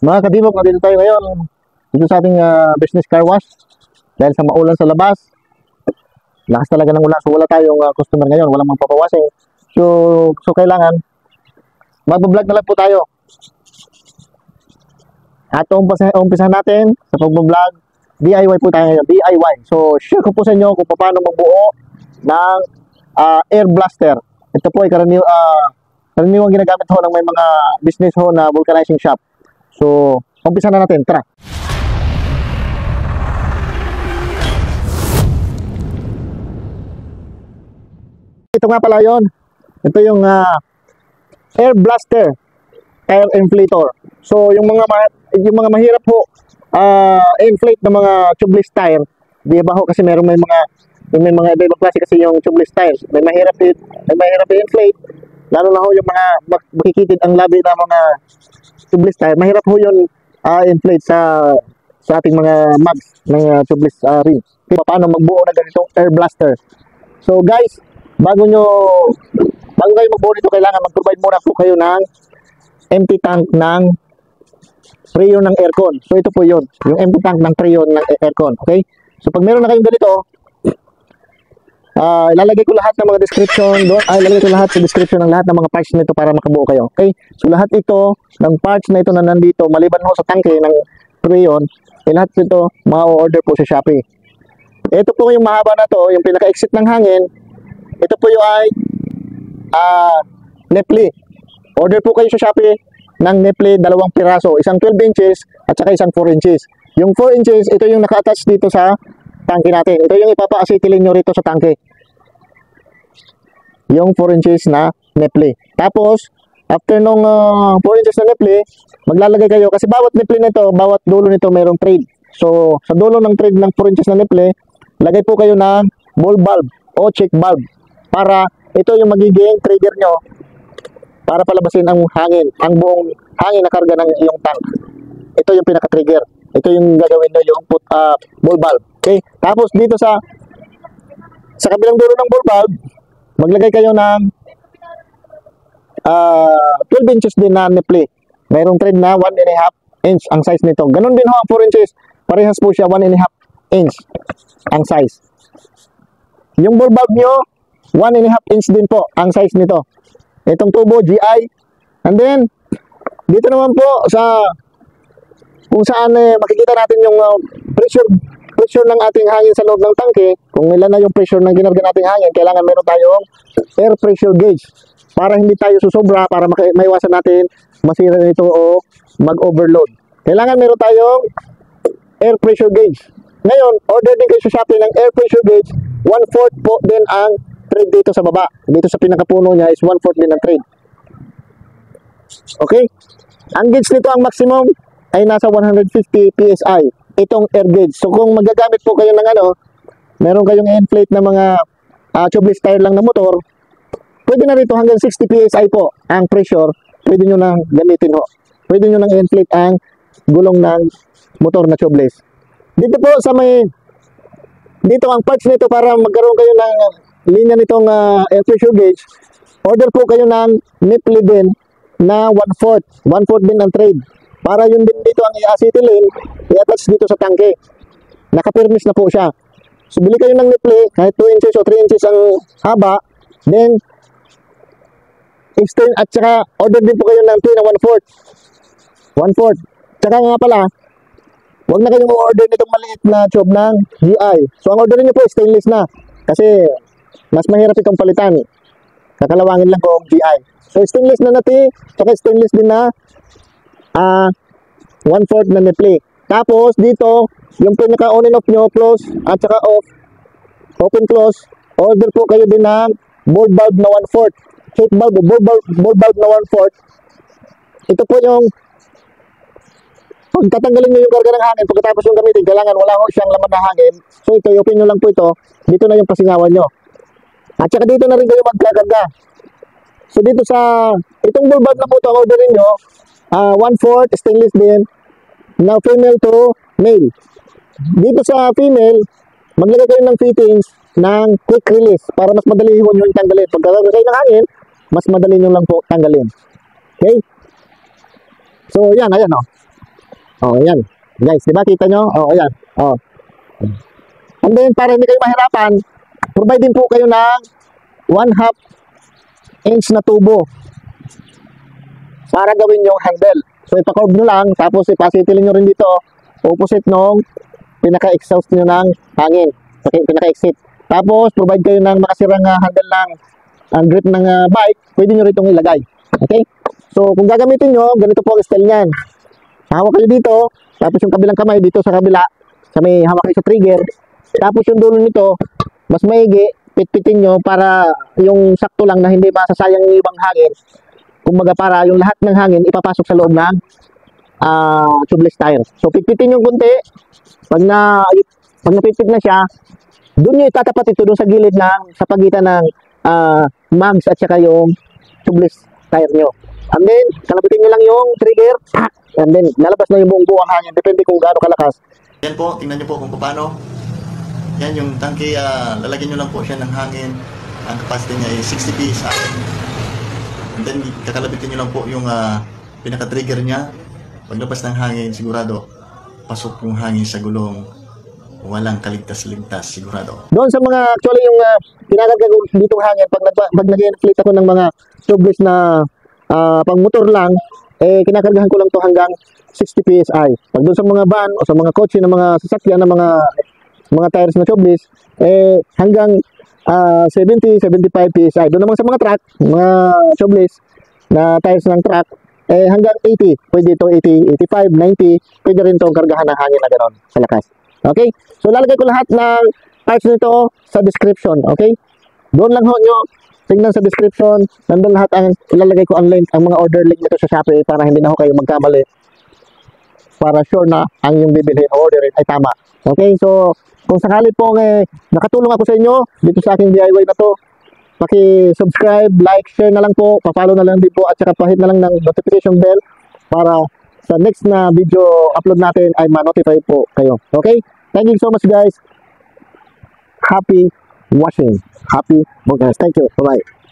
Mga kadibog, nandito tayo ngayon dito sa ating business car wash dahil sa maulan sa labas. Lakas talaga ng ulan, so wala tayong customer ngayon, walang magpapawashing. So kailangan mag-vlog na lang po tayo. At umpisahan natin sa pag-vlog, DIY po tayo ngayon, DIY. So share ko po sa inyo kung paano magbuo ng air blaster. Ito po ay karaniwang ginagamit ho ng may mga business ho na vulcanizing shop. So, umpisa na natin. Tara! Ito nga pala yun. Ito yung air blaster, air inflator. So, yung mga mahirap po inflate ng mga tubeless tire, di ba ho, kasi may mga ibang klase kasi yung tubeless tires. May mahirap i-inflate, lalo na ho yung mga makikitid ang labi ng mga tubeless tire. Mahirap ho yun inflate sa ating mga mags ng tubeless rim. Paano magbuo na ganitong air blaster? So guys, bago kayo magbuo nito, kailangan mag-provide muna po kayo ng empty tank ng preyo ng aircon. So ito po yun, yung empty tank ng preyo ng aircon. Okay? So pag meron na kayong ganito, ilalagay ko lahat ng mga description doon. Ilalagay ko lahat sa description ng lahat ng mga parts nito para makabuo kayo. Okay? So lahat ito ng parts na ito na nandito, maliban ho sa tangke ng Freon, lahat ito ma-order po sa Shopee. Ito po yung mahaba na to, yung pinaka-exit ng hangin. Ito po yung Nepli. Order po kayo sa Shopee ng Nepli, 2 piraso, isang 12 inches at saka isang 4 inches. Yung 4 inches, ito yung naka-attach dito sa tangke natin. Ito yung ipapa-acetylen nyo rito sa tangke. Yung 4 inches na Nepli. Tapos, after nung 4 inches na Nepli, maglalagay kayo, kasi bawat Nepli nito, bawat dulo nito mayroong thread. So, sa dulo ng thread ng 4 inches na Nepli, lagay po kayo ng ball valve o check valve. Para ito yung magiging trigger nyo para palabasin ang hangin, ang buong hangin na karga ng iyong tank. Ito yung pinaka-trigger. Ito yung gagawin nyo, yung ball valve. Okay? Tapos dito sa kabilang dulo ng ball valve, maglagay kayo ng 12 inches din na Nepli. Mayroong thread na 1.5 inch ang size nito. Ganon din ho ang 4 inches. Parehas po siya 1.5 inch ang size. Yung ball valve nyo, 1.5 inch din po ang size nito. Itong tubo, GI. And then, dito naman po sa kung saan makikita natin yung pressure ng ating hangin sa loob ng tangke. Kung ilan na yung pressure ng ginarga nating hangin, kailangan meron tayong air pressure gauge para hindi tayo susobra, para maiwasan natin masira nito o mag-overload. Kailangan meron tayong air pressure gauge. Ngayon, order din kayo sa Shopee ng air pressure gauge. 1/4 po din ang thread dito sa baba. Dito sa pinakapuno niya is 1/4 din ang thread. Okay? Ang gauge nito, ang maximum ay nasa 150 PSI. Itong air gauge. So kung magagamit po kayo ng meron kayong inflate na mga tubeless tire lang na motor, pwede na rito hanggang 60 PSI po ang pressure. Pwede nyo nang gamitin ho. Pwede nyo nang inflate ang gulong ng motor na tubeless. Dito po sa dito ang parts nito para magkaroon kayo ng linya nitong air pressure gauge. Order po kayo ng Nepli din na 1/4. 1/4 din ang thread. Para yun din dito ang i-acetylene, i-attach dito sa tangke. Naka-permis na po siya. So, bili kayo ng Nepli, kahit 2 inches o 3 inches ang haba. Then, extend at saka order din po kayo ng T na 1/4. 1/4. Tsaka nga pala, huwag na kayong order nitong maliit na tube ng GI. So, ang order niyo po stainless na. Kasi, mas mahirap itong palitan. Kakalawangin lang kung GI. So, stainless na T, tsaka stainless din na 1/4 na Nepli. Tapos dito, yung pinaka on and off nyo, close at saka off, open close, order po kayo din ng ball valve na 1/4. Check valve, ball valve na 1/4. Ito po yung pag tatanggalin nyo yung karga ng hangin, pagkatapos yung gamitin, kailangan wala ho siyang laman na hangin. So ito, i-open nyo lang po ito, dito na yung pasingawan nyo. At saka dito na rin kayo magkakarga. So dito sa itong ball valve na po ito, ang orderin nyo, 1/4 stainless din na female to male. Dito sa female, maglagay kayo ng fittings ng quick release para mas madali nyo yung tanggalin. Pag kayo ng hangin, mas madali nyo lang po tanggalin. Okay? So yan, ayan o. Oh, ayan. Guys, di ba kita nyo? Oh, ayan. Oh. And then, para hindi kayo mahirapan, provide din po kayo ng 1/2 inch na tubo para gawin yung handle. So, ipakorb nyo lang, tapos ipasitilin nyo rin dito, opposite nung pinaka-exhaust nyo ng hangin. Okay, pinaka-exit. Tapos, provide kayo ng makasirang handle ng grip ng bike, pwede nyo rin itong ilagay. Okay? So, kung gagamitin nyo, ganito po ang style nyan. Hawak kayo dito, tapos yung kabilang kamay dito sa kabila, sa may hawak kayo sa trigger. Tapos yung dulo nito, mas maigi, pitpitin nyo para yung sakto lang na hindi masasayang yung ibang hangin. Kumbaga para yung lahat ng hangin ipapasok sa loob ng tubeless tire. So, pitpitin yung kunti. Pag napitpit na siya, doon nyo itatapat ito doon sa gilid sa pagitan ng mags at saka yung tubeless tire nyo. And then, kalabitin nyo lang yung trigger, and then, lalabas na yung buong buwang hangin. Depende kung gaano kalakas. Yan po, tingnan nyo po kung paano. Yan yung tangke, lalagyan nyo lang po siya ng hangin. Ang capacity niya ay 60 psi. And then, kakalabitin nyo lang po yung pinaka-trigger niya. Paglabas ng hangin, sigurado, pasok yung hangin sa gulong. Walang kaligtas-ligtas, sigurado. Doon sa mga, actually yung kinakarga ko ditong hangin, pag nag-inflate ako ng mga tubeless na pang motor lang, kinakargahan ko lang to hanggang 60 psi. Pag doon sa mga van o sa mga kotse ng mga sasakyan ng mga tires na tubeless, hanggang 70, 75 psi. Doon naman sa mga truck, mga tubeless na tires ng truck, hanggang 80. Pwede ito 80, 85, 90. Pwede rin itong kargahan ng hangin na gano'n sa lakas. Okay? So, lalagay ko lahat ng parts nito sa description. Okay? Doon lang ho nyo tingnan sa description. Nandun lahat ang ilalagay ko ang link, ang mga order link nito sa Shopee para hindi na ho kayo magkamali. Para sure na ang yung bibilhin o orderin ay tama. Okay? So, kung sakali pong nakatulong ako sa inyo dito sa aking DIY na to, paki-subscribe, like, share na lang po, pa-follow na lang din po at saka pahit na lang ng notification bell para sa next na video upload natin ay ma-notify po kayo. Okay? Thank you so much guys. Happy watching. Happy podcast. Thank you. Bye-bye.